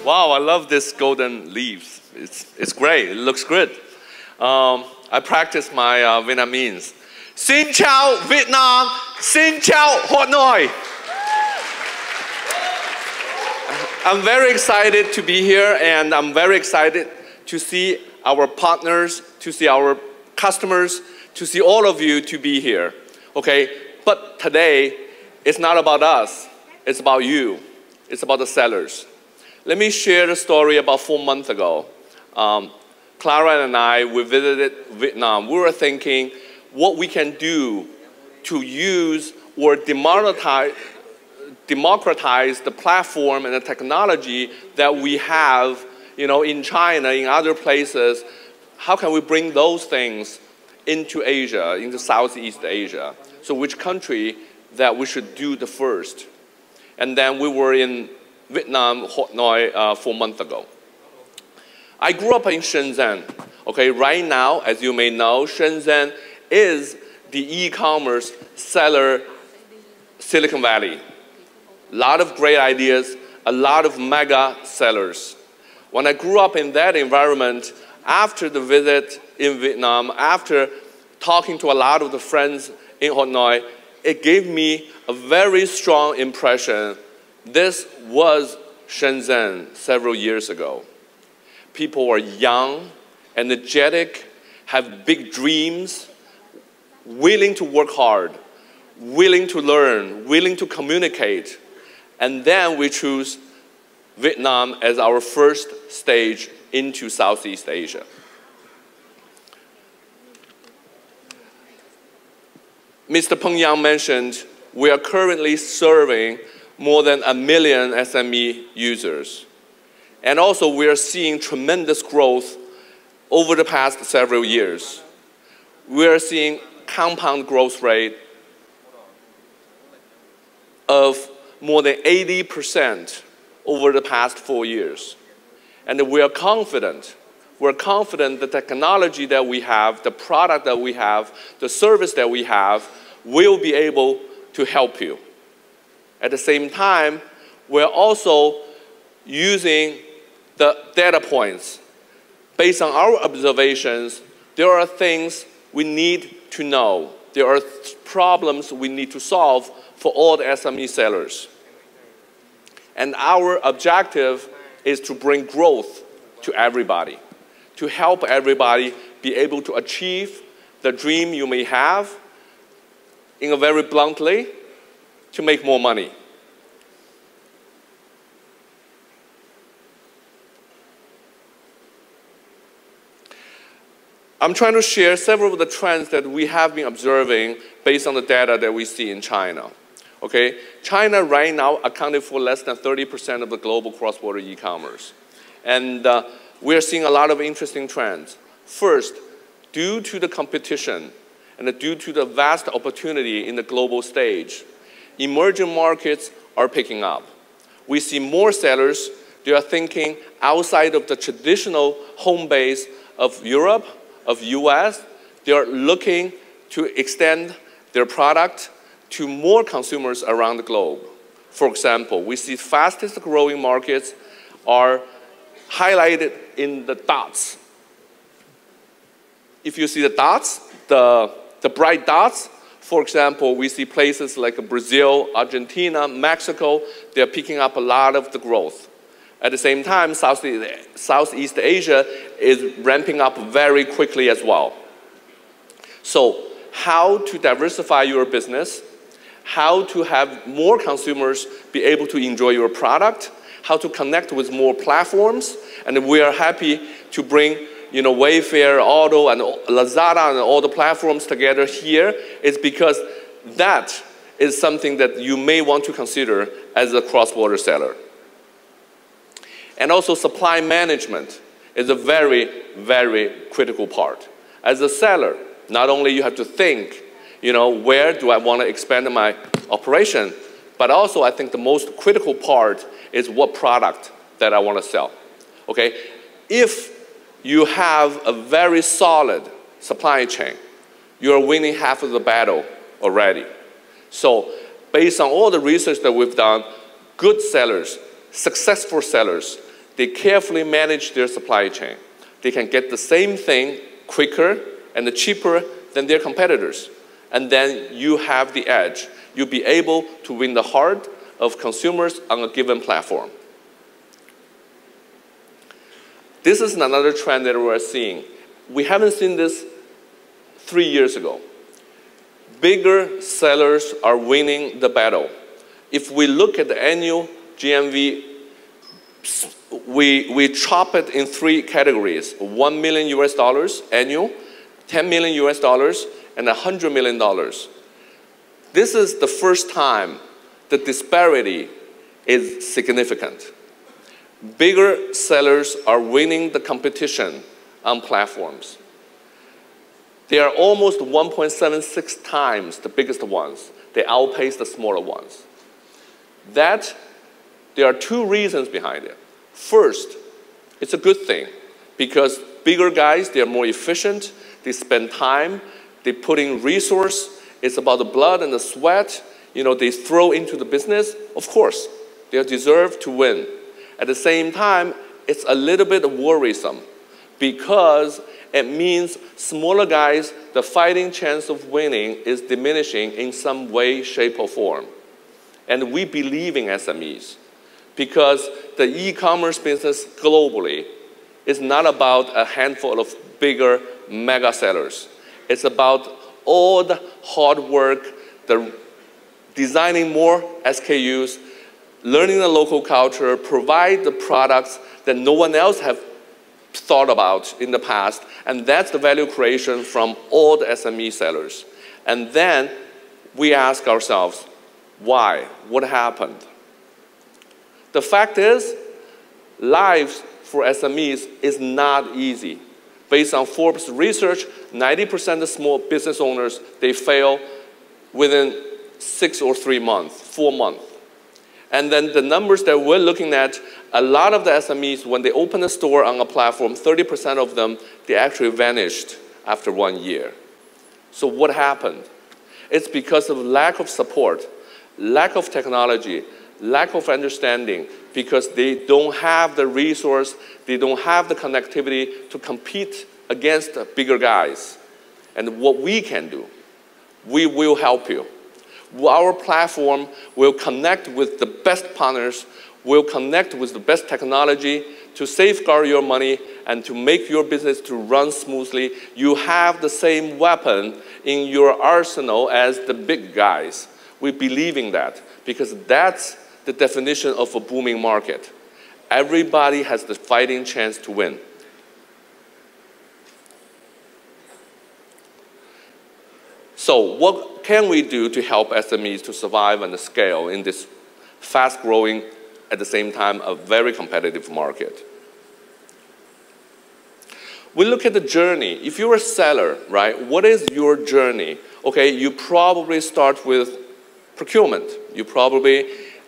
Wow, I love this golden leaves. It's great. It looks good. I practice my Vietnamese. Xin chào Vietnam, xin chào Hanoi. I'm very excited to be here, and I'm very excited to see our partners, to see our customers, to see all of you to be here. Okay, but today it's not about us. It's about you. It's about the sellers. Let me share the story about 4 months ago. Clara and I, we visited Vietnam. We were thinking what we can do to use or democratize the platform and the technology that we have, in China, in other places. How can we bring those things into Asia, into Southeast Asia? So which country that we should do the first? And then we were in Vietnam, Hanoi, 4 months ago. I grew up in Shenzhen. Okay, right now, as you may know, Shenzhen is the e-commerce seller Silicon Valley. A lot of great ideas, a lot of mega sellers. When I grew up in that environment, after the visit in Vietnam, after talking to a lot of the friends in Hanoi, it gave me a very strong impression. This was Shenzhen several years ago. People are young, energetic, have big dreams, willing to work hard, willing to learn, willing to communicate. And then we choose Vietnam as our first stage into Southeast Asia. Mr. Peng Yang mentioned we are currently serving more than 1 million SME users. And also we are seeing tremendous growth over the past several years. We are seeing compound growth rate of more than 80% over the past 4 years. And we are confident. We're confident the technology that we have, the product that we have, the service that we have will be able to help you. At the same time, we're also using the data points. Based on our observations, there are things we need to know. There are problems we need to solve for all the SME sellers. And our objective is to bring growth to everybody, to help everybody be able to achieve the dream you may have, in a very bluntly, to make more money. I'm trying to share several of the trends that we have been observing based on the data that we see in China. Okay? China right now accounted for less than 30% of the global cross-border e-commerce. And we're seeing a lot of interesting trends. First, due to the competition and due to the vast opportunity in the global stage, emerging markets are picking up. We see more sellers. They are thinking outside of the traditional home base of Europe, of US. They are looking to extend their product to more consumers around the globe. For example, we see fastest growing markets are highlighted in the dots. If you see the dots, the bright dots, for example, we see places like Brazil, Argentina, Mexico, they're picking up a lot of the growth. At the same time, Southeast Asia is ramping up very quickly as well. So how to diversify your business, how to have more consumers be able to enjoy your product, how to connect with more platforms, and we are happy to bring Wayfair, Otto, and Lazada, and all the platforms together here is because that is something that you may want to consider as a cross-border seller. And also supply management is a very, very critical part. As a seller, not only you have to think, where do I want to expand my operation, but also I think the most critical part is what product that I want to sell. Okay? If you have a very solid supply chain, you are winning half of the battle already. So based on all the research that we've done, good sellers, successful sellers, They carefully manage their supply chain. They can get the same thing quicker and cheaper than their competitors. And then you have the edge. You'll be able to win the heart of consumers on a given platform. This is another trend that we're seeing. We haven't seen this 3 years ago. Bigger sellers are winning the battle. If we look at the annual GMV, we chop it in 3 categories: $1 million annual, $10 million and $100 million. This is the first time the disparity is significant. Bigger sellers are winning the competition on platforms. They are almost 1.76 times the biggest ones. They outpace the smaller ones. There are 2 reasons behind it. First, it's a good thing because bigger guys, they're more efficient, they spend time, they put in resource, it's about the blood and the sweat, they throw into the business. Of course, they deserve to win. At the same time, it's a little bit worrisome because it means smaller guys, the fighting chance of winning is diminishing in some way, shape, or form. And we believe in SMEs because the e-commerce business globally is not about a handful of bigger mega sellers. It's about all the hard work, the designing more SKUs, learning the local culture, provide the products that no one else have thought about in the past, and that's the value creation from all the SME sellers. And then we ask ourselves, why? What happened? The fact is, life for SMEs is not easy. Based on Forbes research, 90% of small business owners, they fail within 6 or 3 months, 4 months. And then the numbers that we're looking at, a lot of the SMEs, when they open a store on a platform, 30% of them, they actually vanished after 1 year. So what happened? It's because of lack of support, lack of technology, lack of understanding, because they don't have the resource, they don't have the connectivity to compete against the bigger guys. And what we can do, we will help you. Our platform will connect with the best partners, will connect with the best technology to safeguard your money and to make your business to run smoothly. You have the same weapon in your arsenal as the big guys. We believe in that because that's the definition of a booming market. Everybody has the fighting chance to win. So what can we do to help SMEs to survive and scale in this fast-growing, at the same time, a very competitive market? We look at the journey. If you're a seller, right, what is your journey? Okay, you probably start with procurement.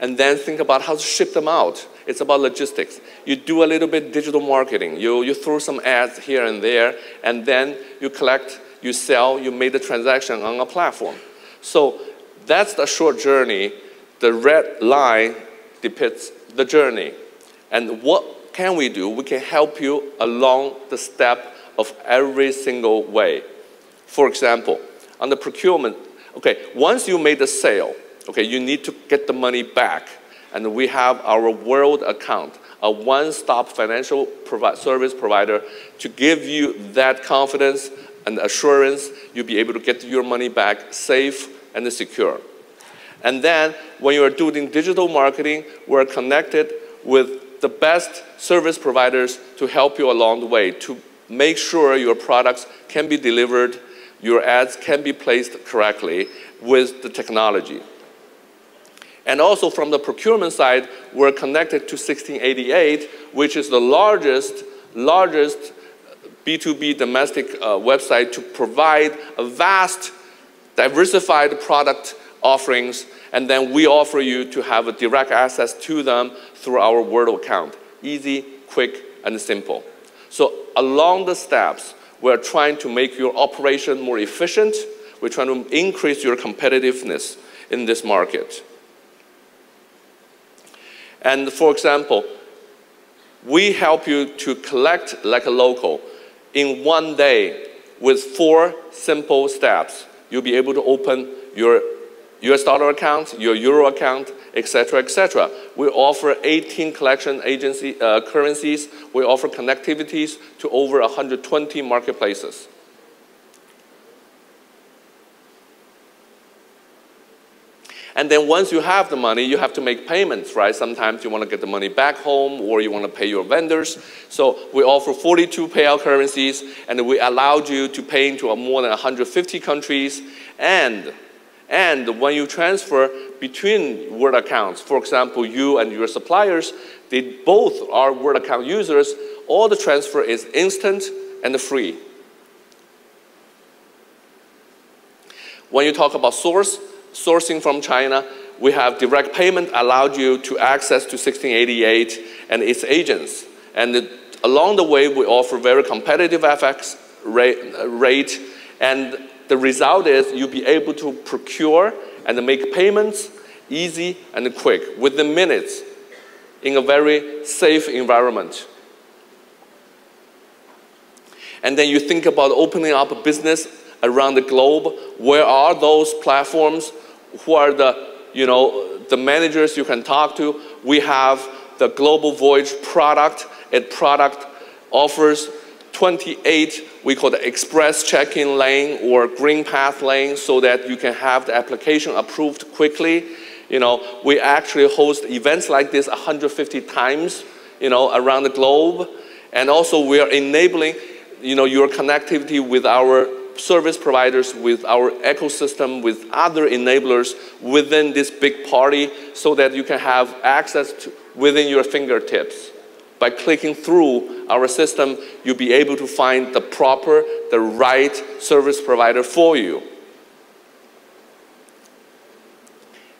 And then think about how to ship them out. It's about logistics. You do a little bit digital marketing. You throw some ads here and there, and then you collect, you sell, you made the transaction on a platform. So that's the short journey. The red line depicts the journey. And what can we do? We can help you along the step of every single way. For example, on the procurement, okay, once you made the sale, okay, you need to get the money back. And we have our World Account, a one-stop financial service provider to give you that confidence and assurance you'll be able to get your money back safe and secure. And then when you are doing digital marketing, we're connected with the best service providers to help you along the way, to make sure your products can be delivered, your ads can be placed correctly with the technology. And also from the procurement side, we're connected to 1688, which is the largest B2B domestic website to provide a vast, diversified product offerings, and then we offer you to have a direct access to them through our World Account. Easy, quick, and simple. So along the steps, we're trying to make your operation more efficient. We're trying to increase your competitiveness in this market. And for example, We help you to collect like a local in one day with 4 simple steps. You'll be able to open your US dollar account, your euro account, etc., etc. We offer 18 collection agency currencies. We offer connectivities to over 120 marketplaces. And then once you have the money, you have to make payments, right? Sometimes you want to get the money back home or you want to pay your vendors. So we offer 42 payout currencies, and we allowed you to pay into more than 150 countries. And when you transfer between Word accounts, for example, you and your suppliers, they both are Word account users, all the transfer is instant and free. When you talk about sourcing from China, we have direct payment allowed you to access to 1688 and its agents. And along the way, we offer very competitive FX rate, and the result is you'll be able to procure and make payments easy and quick, within minutes, in a very safe environment. And then you think about opening up a business around the globe. Where are those platforms? Who are the managers you can talk to? We have the Global Voyage product. Product offers 28, we call the express check-in lane or green path lane, so that you can have the application approved quickly. We actually host events like this 150 times, around the globe. And also we are enabling, your connectivity with our service providers, with our ecosystem, with other enablers within this big party, so that you can have access to within your fingertips. By clicking through our system, you'll be able to find the right service provider for you.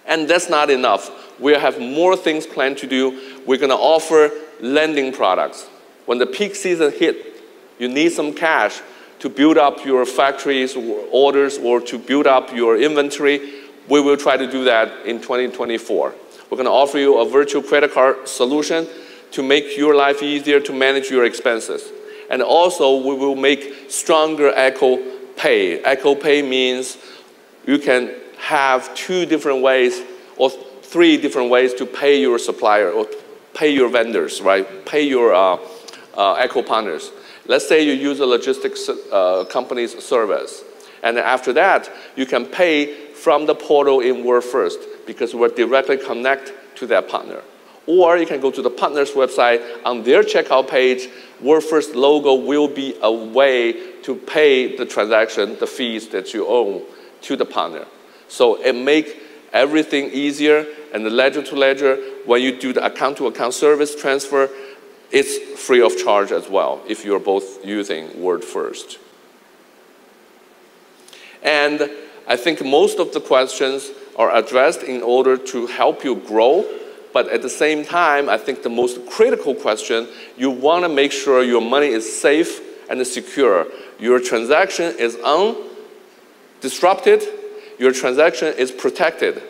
And that's not enough. We have more things planned to do. We're going to offer lending products. When the peak season hit, you need some cash to build up your factories or orders, or to build up your inventory. We will try to do that in 2024. We're going to offer you a virtual credit card solution to make your life easier to manage your expenses. And also, we will make stronger Echo Pay. Echo Pay means you can have 2 different ways or 3 different ways to pay your supplier or pay your vendors, right? Pay your Echo partners. Let's say you use a logistics company's service. And after that, you can pay from the portal in WordFirst, because we're directly connect to that partner. Or you can go to the partner's website. On their checkout page, WordFirst logo will be a way to pay the transaction, the fees that you owe to the partner. So it makes everything easier, and the ledger to ledger, when you do the account to account service transfer, it's free of charge as well if you're both using WordFirst. And I think most of the questions are addressed in order to help you grow. But at the same time, I think the most critical question, you want to make sure your money is safe and secure. Your transaction is undisrupted. Your transaction is protected.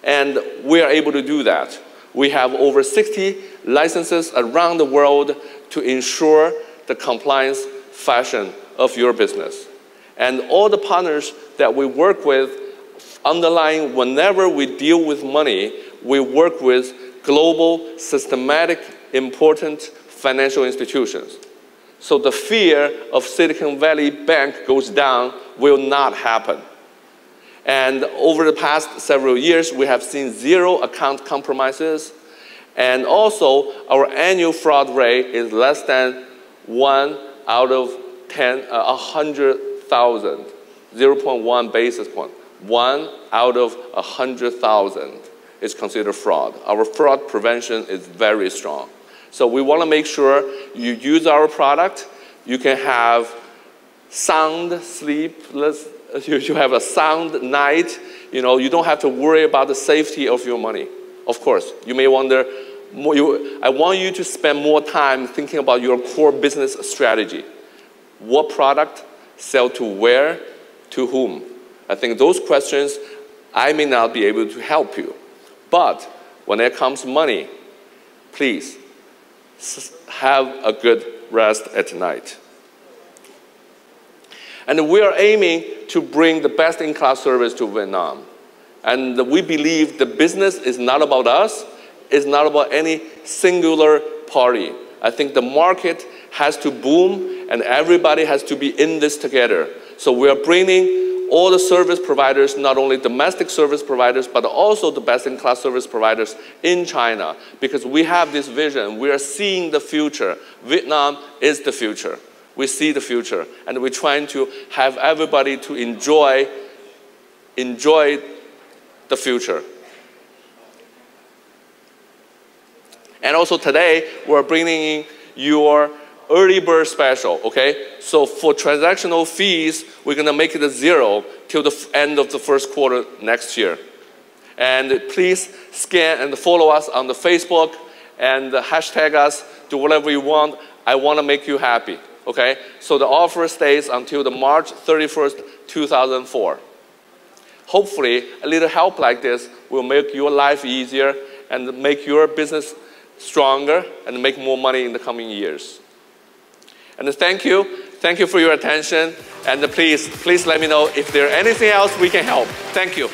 And we are able to do that. We have over 60 licenses around the world to ensure the compliance fashion of your business. And all the partners that we work with, underlying whenever we deal with money, we work with global, systematic, important financial institutions. So the fear of Silicon Valley Bank goes down will not happen. And over the past several years, we have seen 0 account compromises. And also, our annual fraud rate is less than 1 out of 100,000, 0.1 basis point. 1 out of 100,000 is considered fraud. Our fraud prevention is very strong. So we want to make sure you use our product. You can have sound sleep. You have a sound night. You don't have to worry about the safety of your money. Of course, you may wonder, I want you to spend more time thinking about your core business strategy. What product, sell to where, to whom? I think those questions, I may not be able to help you. But when it comes to money, please have a good rest at night. And we are aiming to bring the best-in-class service to Vietnam. And we believe the business is not about us, it's not about any singular party. I think the market has to boom and everybody has to be in this together. So we are bringing all the service providers, not only domestic service providers, but also the best-in-class service providers in China, because we have this vision. We are seeing the future. Vietnam is the future. We see the future, and we're trying to have everybody to enjoy the future. And also today, we're bringing in your early bird special, okay? So for transactional fees, we're gonna make it 0 till the end of the first quarter next year. And please scan and follow us on the Facebook and hashtag us, do whatever you want. I wanna make you happy, okay? So the offer stays until the March 31st, 2004. Hopefully, a little help like this will make your life easier and make your business stronger and make more money in the coming years. And thank you for your attention. And please let me know if there's anything else we can help. Thank you.